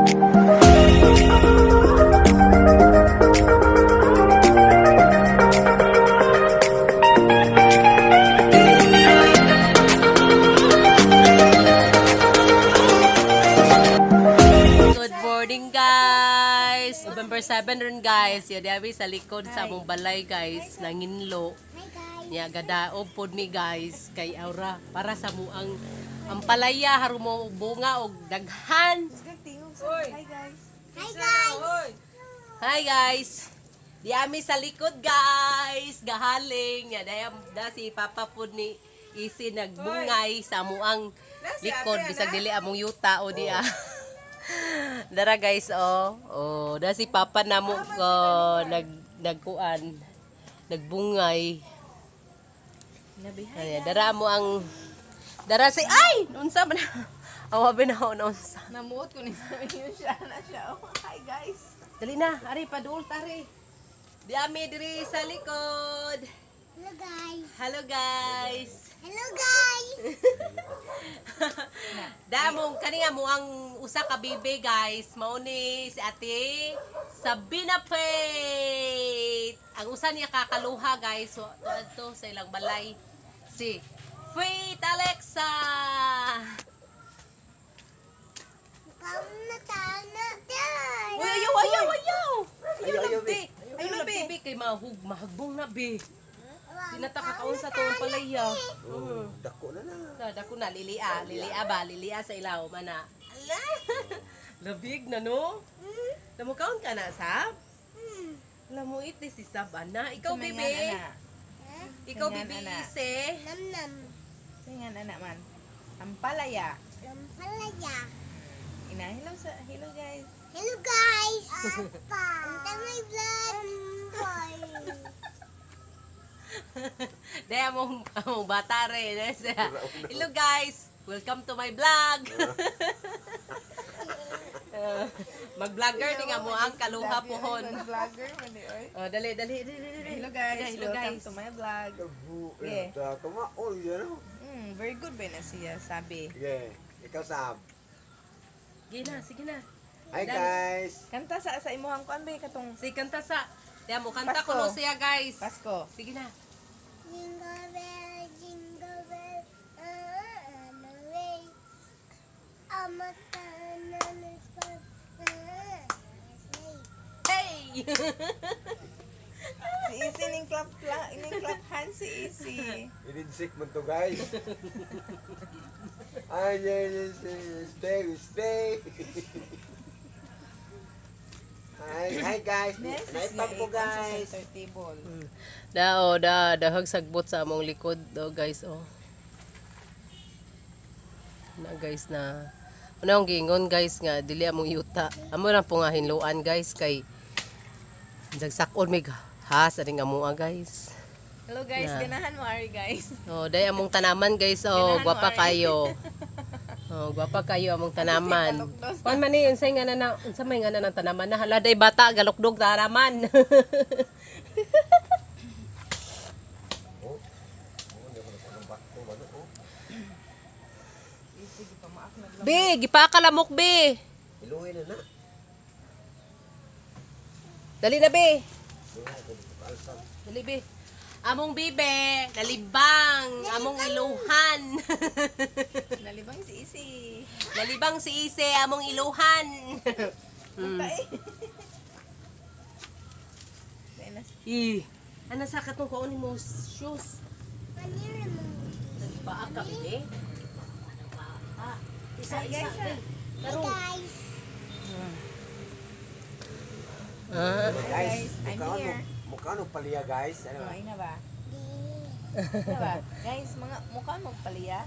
November 7 ron guys. Yo diabi sa likod sa among balay guys, nanginlo. Nya gadaob pod mi guys kay aura para sa muang ang palaya harum mo bunga og daghan. Hi guys. Hi guys. Hi guys. Diami sa likod guys, gahaling. Nya da si Papa pod ni isi nagbungay sa muang likod bisag dili among yuta o dia. Dara guys da si Papa namo nagkuan nagbungay. Ay, dara mo ang dara si ay unsa man awa binaw na unsa Namuot ko ni sabihin siya na siya. Oh, hi guys. dali na ari padul tari diami diri sa likod. Hello guys. Hello guys. Hello guys. Damong kaniya mo ang usa ka bibi guys mao ni si Ate Sabina Faith. Ang usa niya kakaluha guys so to sa ilang balay si Faith Alexa. Kamu na tana dyan. Uy, ayaw. Ayaw na bibi kay mahagbong na bi. Dinata ka kaon sa tuong palaya. Dako na na. Dako na lilia sa ilaw mana. Labig na no? Namukaon ka na sab? Lamo iti si Sab ana. Ikaw bibi. Ikaw bibi ise. Nam. Singan anak man. Ampalaya. Lampalaya. Hello guys. Hello guys. Apa? Anta may vlog. Boy. Daya mong bata rin. Hello guys. Welcome to my vlog. Mag-vlogger ni nga mo ang kaluha pohon. Vlogger man di oy. Oh, dali. Hello guys. Welcome to my vlog. Yeah. Kamaol yan. Very good ba na siya sabi. Yeah. Ikaw Sab. Sige na. Hi guys. Kanta sa imuhang kuan ba katong Si kanta sa. Daya mo kanta Pasko. ko no siya guys. Pasko. Sige na. Jingle bell, jingle bell, on the way. Amatanan is fun. Hey! Si Isi ning clap hand si Isi. Idinsik mo to guys. Ay, stay. Hi guys. Naipag po guys. Sa table. Dahag sagbot sa among likod guys na guys na unang gingon guys nga dili among yuta amo na po nga hinluan guys kay jagsakon mig has aning amo guys. Hello guys, Na. ganahan mo ari guys. Day among tanaman guys Ganahan mo, gwapa Ari. kayo. Gwapa kayo among tanaman. Kuan man ni unsay nga na unsa may nga ng tanaman na hala day bata galukdog tanaman. Be, gipakalamok be. Iluhin na na. Dali na be. Dali be. Among bibe, nalibang, among iluhan. Nalibang si Isi. Nalibang si Ise, among iluhan. Ano sa katong kaon mo shoes? Panira mo. Nagpaa ka be. Isa. Hi guys. Guys, I'm here. mukha nung paliya guys. Ano ba? Ay na ba? Ina ba? Guys, mga mukha mo paliya.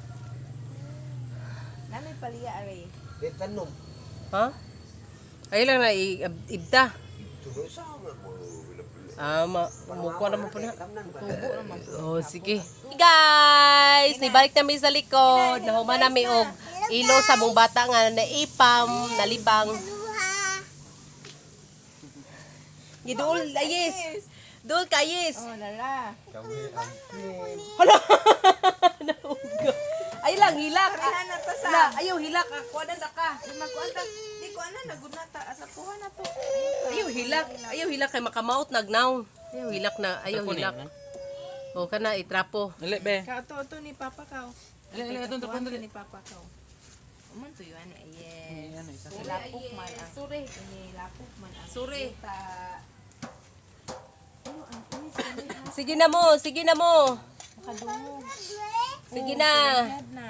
Nanoy paliya ari. Tanom. Ha? Ay lang na ibda. Tuloy sa mo. Mukha naman po na. Tubo naman. Oh, sige. Hey guys, nibalik namin sa likod. Nahuman namin og ilo sa mong bata nga naipam, nalibang. Luha. Gidul, ayes. Dul kayes. Oh, nala. Kami ang Hala. Nahuga. Ay lang hilak. Karihan na to sa. Hala, ayaw hilak. Kuha na ka. Makuan ta. Di ko ana nagunata at kuha na to. Ayaw hilak kay makamaot nagnaw. Ayaw hilak na, ayaw hilak. O kana itrapo. Dali be. Ka to ni papa ka. Dali atong Tuwan tapon ka dali. ni papa ka. Uman to yun yes. Ano isa. Lapok man ang Sure. ini lapok man ang Sure. ta. Sige na mo, sige na mo. Makadungog. Sige na. Yan na.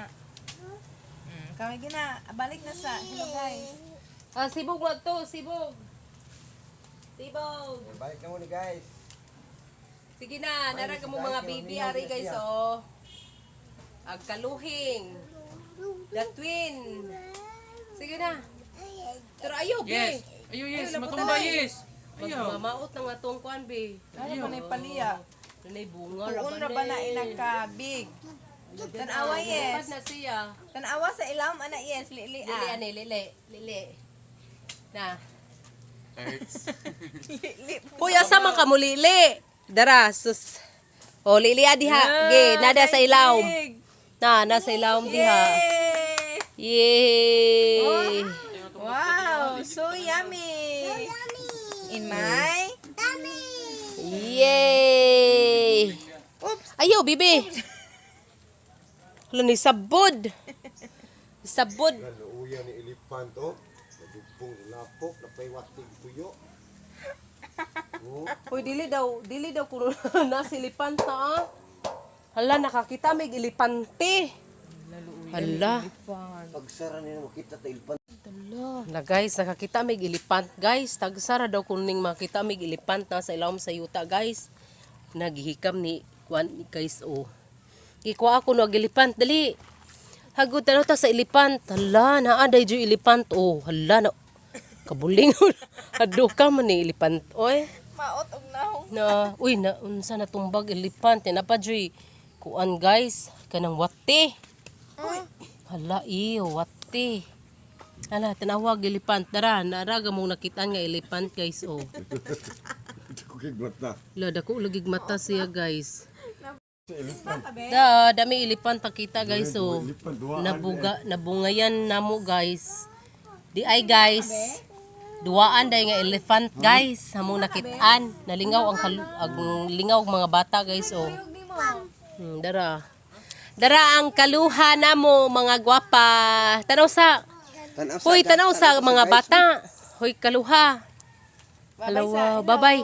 Kami gina balik na sa hello guys. Ah, sibog mo to, sibog. Sibog. Balik na muna guys. Sige na, naraga mo mga bibi ari guys oh. Agkaluhing. The twin. Sige na. Pero ayaw Yes. be. Ayo yes, Ayaw, matumba laputan. yes. Ayo. Magmamaot ng atong kuan be. Ano pa na paliya? Nanay bunga Tuon ra ba na inaka big? Tanawa yes. na siya. Tanawa sa ilam ana yes lili Lili ani, lili. Na. Lili. Kuya sa man ka mo lili. Dara sus. Oh, lili diha. Ge, nada sa ilawom. Na, nasa ilawom diha. Yay! Wow, so yummy. In my Yay! Ayaw, bibi. Hala ni sabod. Sabod. Naluuya ni Elephant oh. Nadugpong lapok, napaywatig tuyo. Oh, Hoy, dili daw kuno nasa ilipanta ah. Hala, nakakita may ilipante. Hala. pagsara nila makita ta Elephant. Na guys, nakakita may ilipant guys. Tagsara daw kuning makita may ilipant na sa ilawom sa yuta guys. Naghihikam ni kuan guys oh. Ikuha ako no ilipant dali. Hagod na ta sa ilipant. Hala, naaday jo ilipant oh. Hala na kabuling. Ado ka man ni ilipant oy. maot og nahong. Na uy na unsa na tumbag ilipant na pa joy kuan guys kanang wate. Hala iyo wate. Hala tinawag ilipant dara naraga mong nakitaan nga ilipant guys oh. Kukig mata. La dako lagig mata siya guys. Da dami ilipant pakita guys oh. Nabungayan namo guys. Di ay guys. Duwaan day nga elephant guys. Hamong nakitaan. Nalingaw ang lingaw mga bata guys oh. Dara. Dara ang kaluha namo mga gwapa. Tanaw sa. Hoy tanaw sa mga bata. Hoy kaluha. Hello, bye-bye.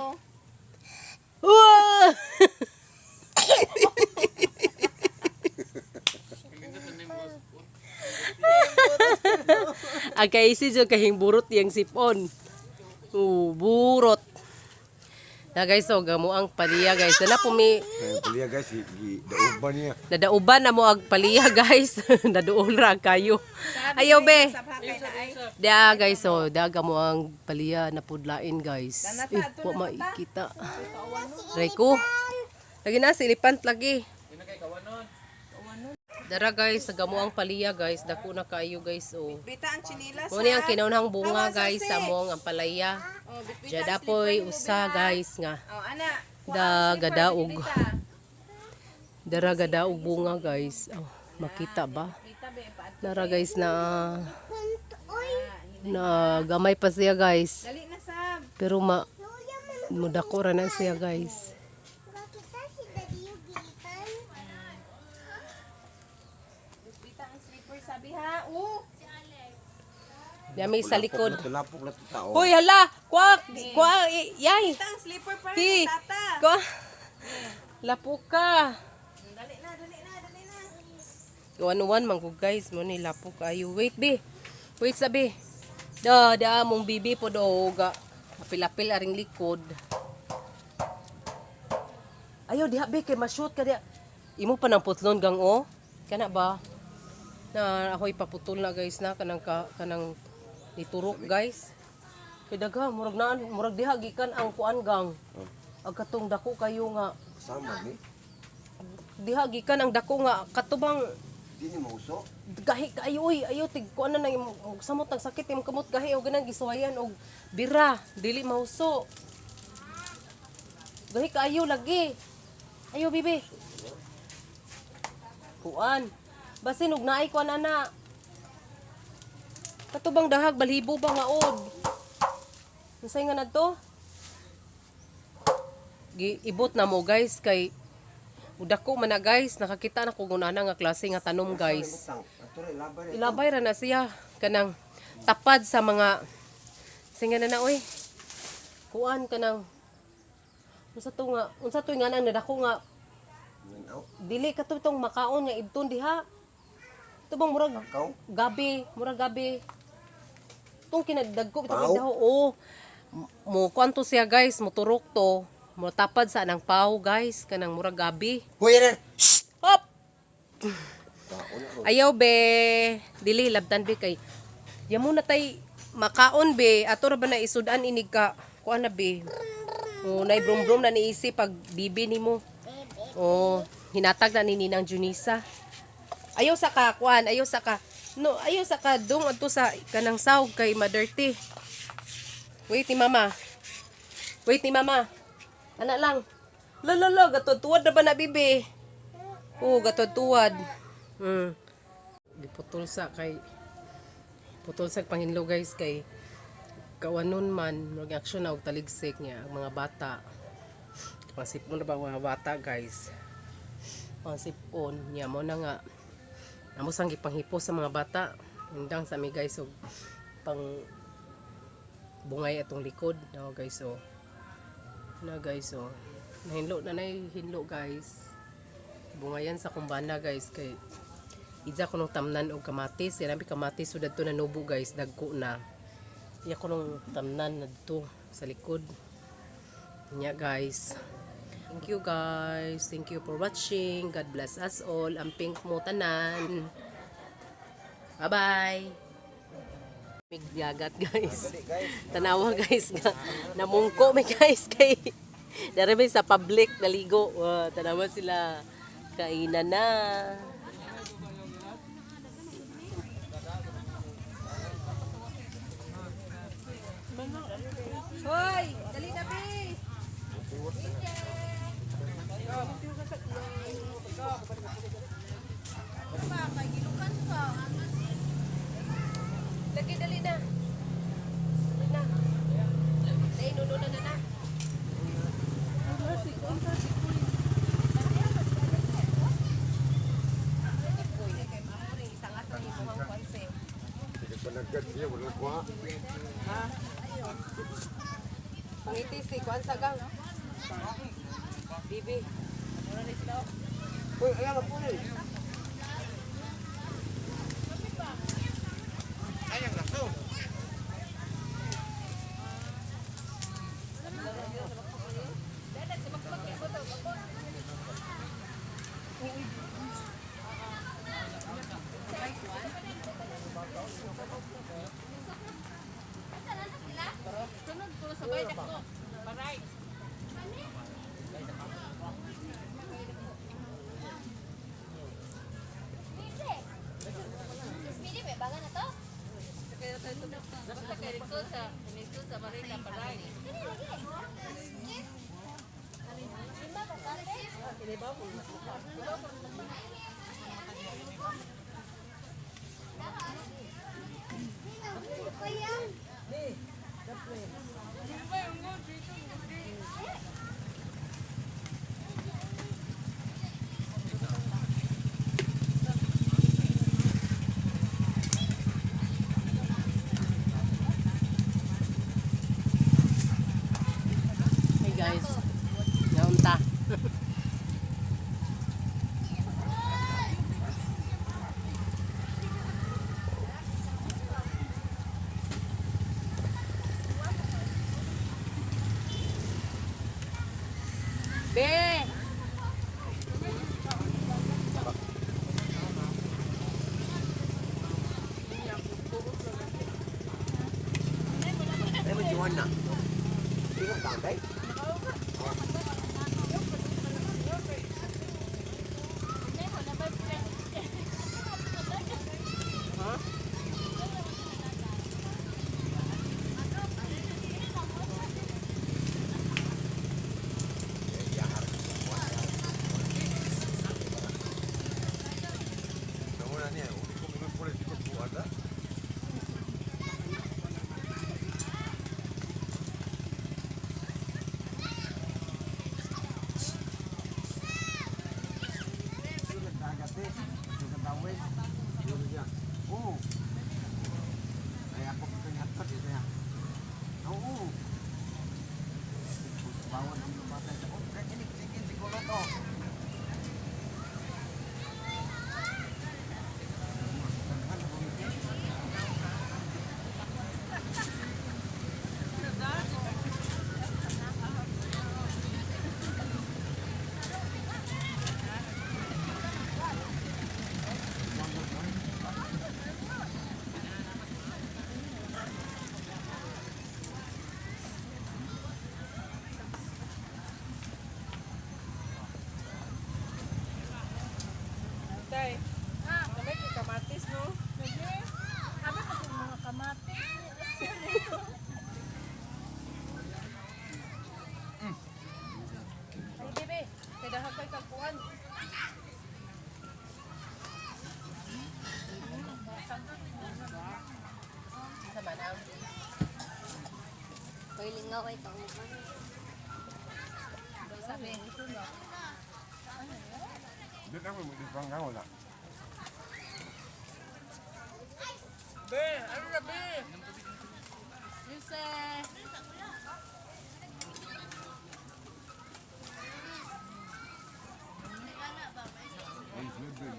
Wow! Agay isi dyan kahing burot yung sipon. Burot. Na guys, so gamo ang paliya guys. Na pumi Paliya guys, dauban niya. nadauban na mo ag paliya guys. Naduol ra kayo. Ayaw be. Da guys, so daga mo ang paliya na pudlain guys. Wa makita. Reko. Lagi na silipant lagi. Dara guys, gamo ang paliya guys. Dako na kayo guys oh. Bita ang chinilas. Mo ni ang kinaunhang bunga guys sa mo ang palaya. Jada poy usa guys nga. Oh ana. Da gadaog. Dara gadaog bunga guys. Oh, makita ba? Dara guys na gamay pa siya guys. Dali na sab. Pero mudako ra na siya guys. Bakit si Daddy yung bilitan? Bita ang slipper sabi ha. Yami sa likod. Lapok na tao. Hoy hala, kwa yay. Bita ang slipper pa Hi. rin tata. Kwa. Lapuka. Dali na. Gawan-wan man ko guys, mo ni lapok ayo. Wait be. Wait sabi. Da mong bibi po do ga apil-apil aring likod. Ayo diha be kay ma-shoot ka diha. Imo pa nang putlon gang o. Kana ba? Na ako'y paputol na guys na kanang niturok guys. Kay daga murag diha gikan ang kuan gang. Ag katong dako kayo nga Sama ni. diha gikan ang dako nga katubang Di ni mauso. gahi kayo uy ayo tig kuan na yung samot ng sakit yung kamot gahi o ganang gisuwayan og bira dili mauso. Gahi kayo lagi. Ayo bibi. Kuan. Basin og naay kuan ana. Katubang dahag balhibo ba nga od? Unsay nga nadto? Giibot na mo guys kay udako man na guys, nakakita na ko gunana nga klase nga tanom guys. Ilabay ra na siya kanang tapad sa mga singa na oy. Kuan kanang unsa to nga nang nadako nga dili ka to tong makaon nga ibton diha. Tubang murag gabi. Tong kinagdagko bitong daw oh. Mo kwanto siya guys, mo turok to. Mo tapad sa nang pau guys kanang murag gabi. Hoy, yan! Hop! Ayaw be, dili labtan be kay yamo na tay makaon be, ato ra ba na isudan inig ka kuan na be. Oh, nay brum na niisi pag bibi nimo. Oh, hinatag na ni Ninang Junisa. Ayaw sa ka kuan, ayaw sa ka. No, ayaw sa ka dong adto sa kanang sawg kay madirty. Wait ni mama. Ana lang. Lolo, gatod-tuwad na ba na bibi? Oo, gatod-tuwad. Putol sa panginlo guys kay kawanon man mag-action na og taligsik niya ang mga bata. Pangsipon na ba ang mga bata guys? Pangsipon niya mo na nga. Amo sang gipanghipo sa mga bata. Hindang sa mi guys og pang bungay atong likod. No guys oh. Na guys oh. Nahinlo na hinlo guys. Bungayan sa kumbana guys kay idza ko nung tamnan og kamatis. Sinabi kamatis so dadto na nubo guys, dagko na. Iya ko nung tamnan nadto sa likod. Nya guys. Thank you guys. Thank you for watching. God bless us all. Ang pink mo tanan. Bye-bye. Migyagat guys. Tanawa guys nga. Namungko may guys kay darami sa public naligo. Tanawa sila. Kainan na. Hoy, dali na bi. Lagi dali na. Dali nuno na. Panagad siya, wala kuha. Ha? Pangiti si kuan sagang. Bibi. Uy, ayan, po rin. Hey guys, naunta. Be! Ay, magjuhan na. Tingnan tatay. Nauna niya, uli ko minun po rin, di ko po ada. Nga ko ito. Sabi. Dito ako mag-ipang nga wala. Be, ano na be? Yuse. Ay, sudin.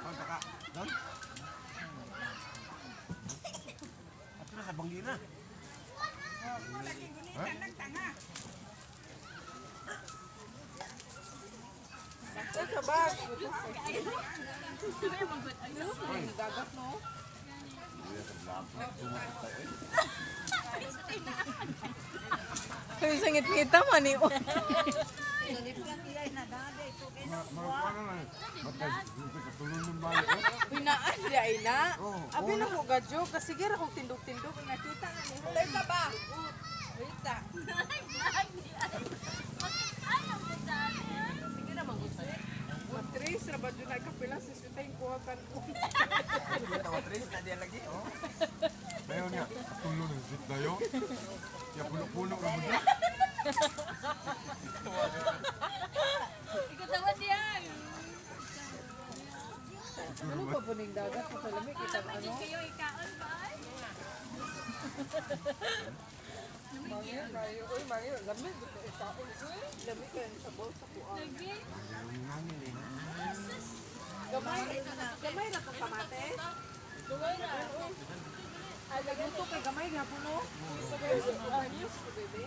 Ang taka. Dan. Ako na sa banggina. Ha? Ay, sangit-ngita man eh. Marakuha na lang. Matay, katulong ng balik. Pinaan di ay na. Oh, Abi na mo gadyo kasi gira kung tindog-tindog nakita na ni. Tay sa ba? Wita. Sige na mangusa. Matris ra ba dun ay kapila sa sutay ko kan ko. Tawatris na dia lagi. Oh. Ayaw niya, katulong ng sit tayo. Kaya puno-puno na mo dyan. Ano pa po ning dagat sa lamig kita ano? Mangyo kayo, oy mangyo, lamig ito ikaon. Lamig kayo sa bolsa ko. Gamay na tong kamates. Gamay na. Ay lagyan to kay gamay na puno. Ayos ko bebe.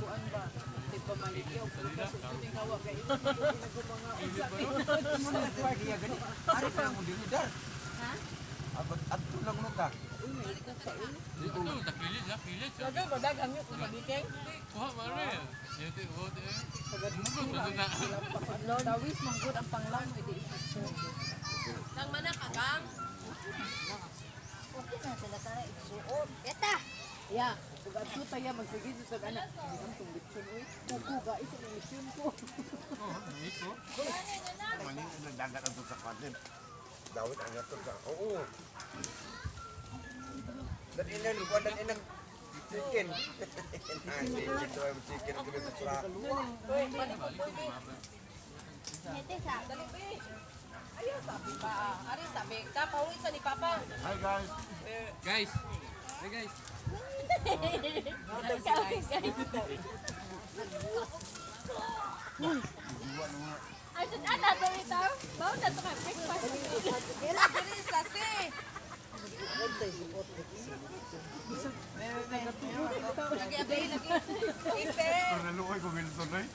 Kuan ba? Di pa maligyaw pero kasi kuning hawa kay ito mga usa. Ari pa lang mo dili dar. Ha? At tulang mo ta. Dito tak pilit lah, pilit. Lagay ba dagang yung pagikeng? Kuha mare. Dito oh de. Mugo to na. Lord, dawis manggod ang panglang mo di. Nang mana kagang. Okay na sila tara isuot. Yata! Ya, pag adto tayo magsige sa anak. Ang tumbitson oy. Kuga isa ng mission ko. Oh, dito. Maling nagdagat ang sa katin. Dawit ang gato sa. Oo. Dan inang lupa dan inang chicken. Chicken to ay chicken ko dito sa. Ito sa. Ayaw sabi ba? Ari sabi ka paulit sa ni Papa. Hi guys. Guys. Hey guys. Ay, saan na to ito? Bawal na ito ka breakfast. Dili sa si. Lagi abi lagi. Ise. Pero naluoy ko Wilson ay.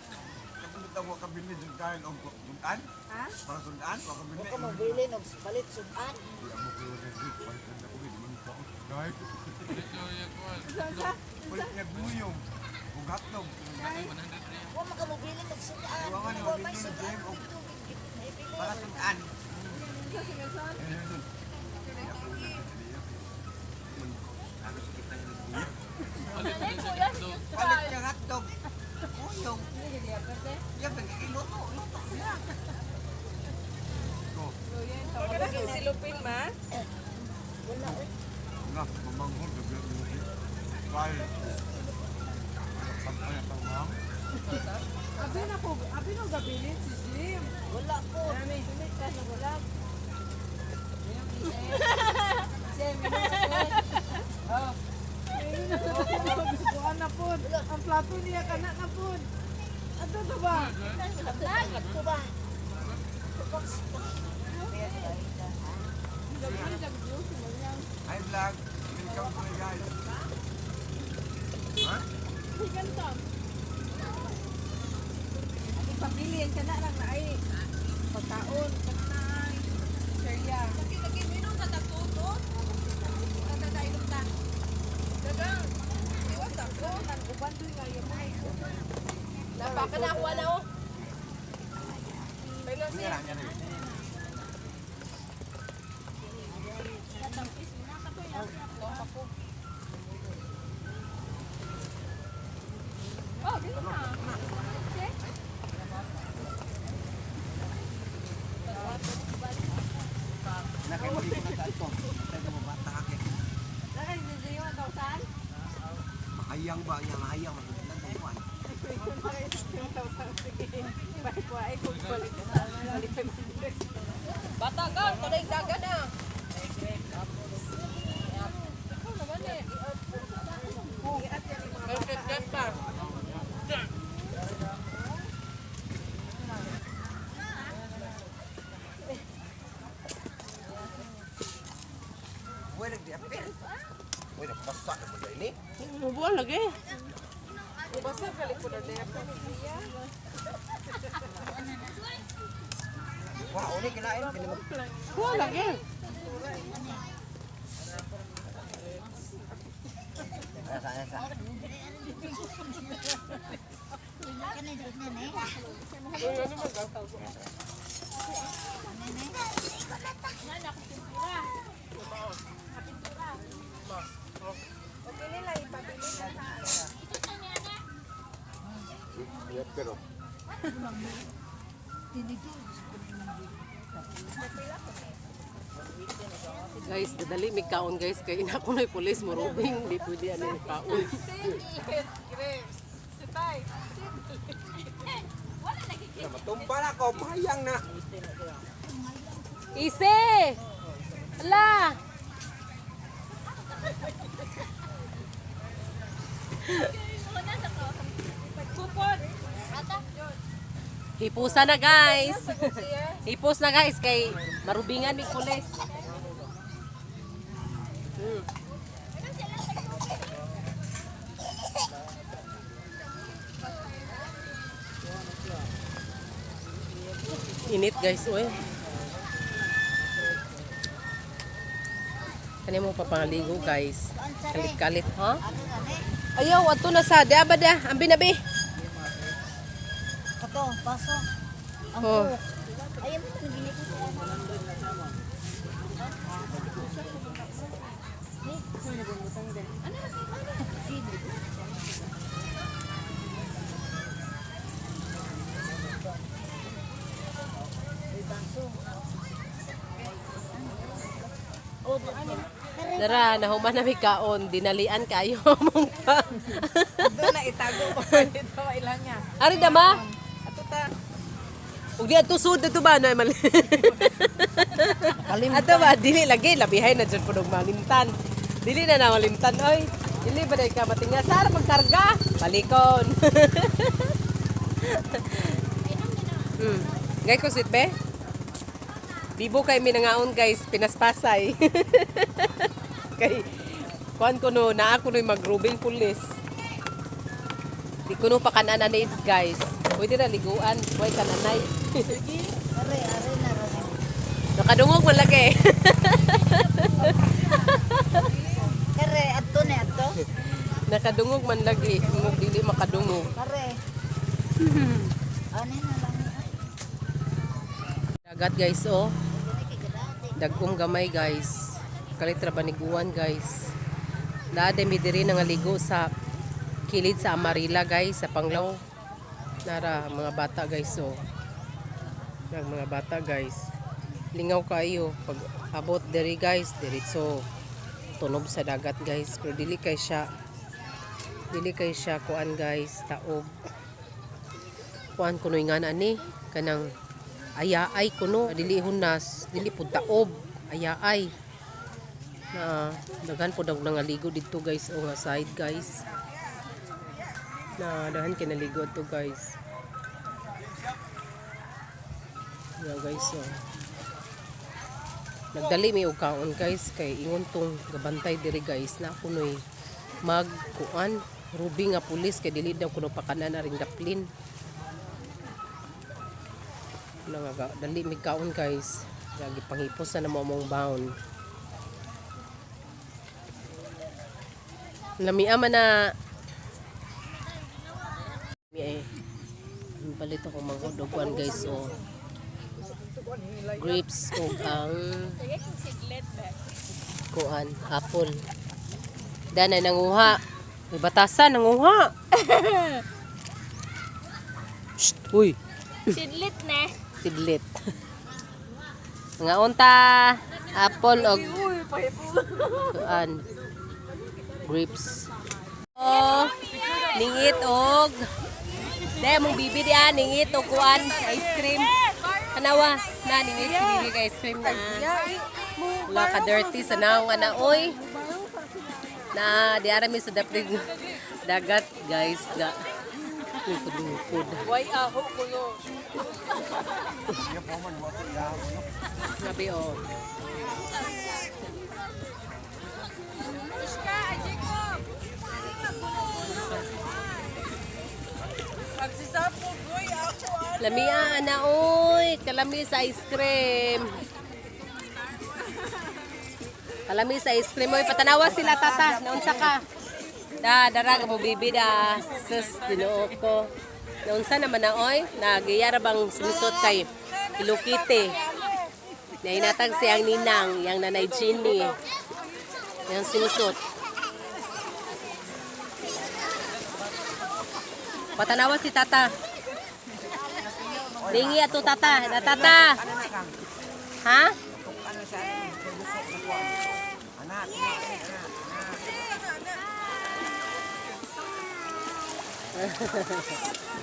Kapag tawa ka bilhin dyan kain o sundan. Ha? Para sundan, waka bilhin. Ako mabili ng palit sudan. Di ako ko na dito. Palit na ko din. Manong pa. Guys. Dito ya kuan. Palit niya buyong. Kung hotdog. Huwag makamabili ng sudan. Iwangan mo Huwag may bili ng sudan. gym o para sundan. Ano sa kita yung buyo? Palit yung hotdog. Uyong. Yan, iluto. Iluto. Kada sa silupin ma. Na, mamanghol. Gabi ang music. Kyle. Sampay ang ma'am. Abi nang gabilin si Slim. Wala po. Dami. Sumit ka sa bulag. Oh. Kuan na po. Ang plato niya kana na po. Ato to ba? Lagat ko ba? Hi vlog. Welcome to my guys. Ha? Pabilin ka na lang na ay pagkaon, kanay, serya. Lagi minum sa tagtutot. Kada sa ilong ta. Dagang, iwas ako, nag-uban doon nga yung mga ito. Napaka na ako ano. Pero Ini siya, orangnya nih. hayang ba niya hayang magdala ng kuan. Bata ka, tuloy daga na. Uy, nagdiapir. Uy, nagpasa na mo ini. Mubuan lagi. Basta kali ko na niya. Wah, uni kinain pinimag. Buwan lagi. Asa. Okay nila ipabili na. Ya, pero. Guys, dadali may kaon guys. Kaya ina ko na pulis mo rubing. Hindi pwede ano yung kaon. Si Tay. Matumba na ko, mahayang na. Ise! Ala! Kupon. Hipusa na guys. Hipos na guys kay marubingan mi pulis. Init guys, oy. Kani mo papangaligo guys. Kalit-kalit, ha? Ayaw, ato na sa diaba da. Ambi na bi. Ito, paso. Ang Oh. Ayaw mo nang ginit ko. Dara, nahuman na may kaon. Dinalian kayo mong pa. Doon na itago mo. Ito ilang niya. Ari dama. Ato ta. Ug di ato sud dito ba no mali. Ato ba dili lagi labihay na jud pud malimtan. Dili na malimtan oy. Dili ba day ka matinga sar magkarga? Balikon. Gay ko sit be. Bibo kay minangaon guys, pinaspasay. Kay kuan ko no na ako no magrubing pulis. Di ko no pa kanana ni guys. Pwede na liguan, boy kananay. Are na rin. Nakadungog man lagi. Kare, ato na ato. Nakadungog man lagi, ngog dili makadungog. Kare. Ano na lang. Dagat guys oh. Dagkong gamay guys. Kalitra baniguan guys. Daade mi diri nangaligo sa kilid sa Amarila guys, sa Panglaw. Nara mga bata guys oh. Yang mga bata guys. Lingaw kayo pag abot diri guys, diretso tunog sa dagat guys. Pero dili kay siya kuan guys, taob. Kuan kuno nga ani kanang ayaay kuno dili hunas, dili pud taob, ayaay. Na daghan pud og nangaligo dito guys o nga side guys. Na daghan kay naligo to guys. Yeah guys so. Nagdali mi og kaon guys kay ingon tong gabantay diri guys na kunoy magkuan ruby nga pulis kay dili daw kuno pakanan na ring daplin. Nga dali mi kaon guys. Lagi panghipos na mo mong bound. Lamia man na mi ay palit ako maghudogan guys so grapes o ang kuan apple. Danay nanguha. May batasan nanguha. Shh, uy. Sidlit na. Sidlit. Mga unta apple o kuan grapes. Oh, ningit og. Dahil mong bibi diya, ningit og kuan, ice cream. Kanawa, na ningit si bibi ka ice cream na. Wala ka dirty sa naong anaoy. Na diarami sa dapig dagat guys ga. Lupod. Why aho ko no? Grabe oh. Magsisapo, boy, ako. Lamia na oy, kalami sa ice cream. Kalami sa ice cream oy, patanawa sila tata, naunsa ka? Dara mo bibi da. Sus, Ginoo ko. Naunsa naman na oy, nagiyara bang sumisot kay Hello Kitty. Nainatag siyang ninang, yang nanay Ginny. Yang sinusot. Patanawa si tata. Dingi ato tata, da tata. Ha?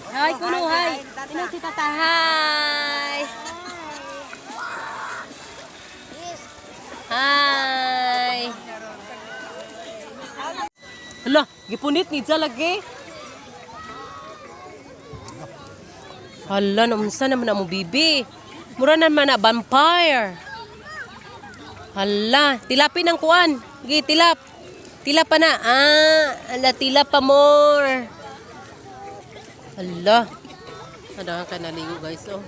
Hai kuno hai. Ino si tata hai. Hai. Hala, gipunit ni lagi. Hala, naunsa naman na mo bibi. Mura naman na vampire. Hala, tilapin ang kuan. Gi, tilap. Tilap pa na. Ala, tilap pa more. Hala. Nadahan ka naligo guys, oh.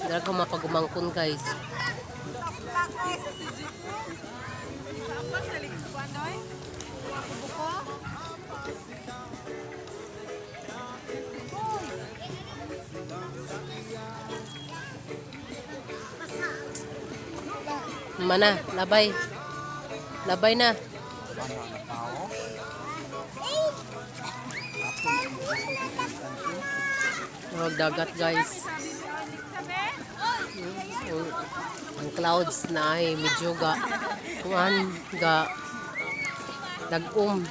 Dara ko mapagumangkon guys. Mana, labay. Labay na. Huwag dagat guys. Ang clouds na ay medyo kuan dagom.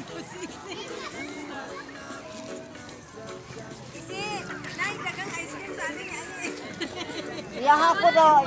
Iya, ako daw.